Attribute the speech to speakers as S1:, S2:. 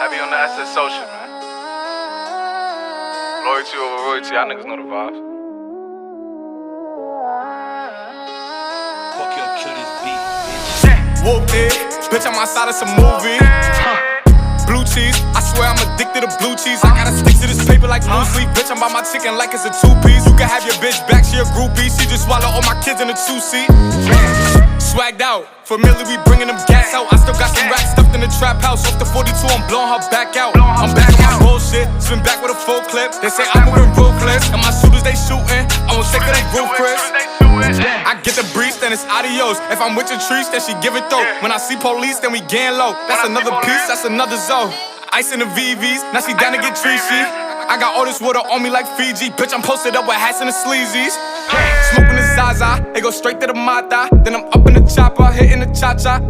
S1: I be on the SSO shit, man. Loyalty over royalty, y'all niggas know the vibes.
S2: Fuck your kill this beat, bitch.
S3: Whooped it, bitch, I'm outside of some movie. Blue cheese, I swear I'm addicted to blue cheese. I gotta stick to this paper like blue sleep. Bitch, I'm by my chicken like it's a two-piece. You can have your bitch back, she a groupie. She just swallow all my kids in a two-seat. Swagged out, familiar, we bringing them gas out. I still got some racks stuffed in the trap house. Off the 42, I'm blowing her back out. I'm back on my bullshit, spin back with a full clip. They say I'm moving ruthless, and my shooters they shooting. I won't take it in roof, Chris. I get the breeze, then it's adios. If I'm with your trees, then she give it though. When I see police, then we gang low. That's another piece, that's another zone. Ice in the VVs, now she down to get treachy. I got all this water on me like Fiji. Bitch, I'm posted up with hats and the sleazies. Smoking the Zaza, it go straight to the Mata. Then I'm up in the chopper, hitting the cha-cha.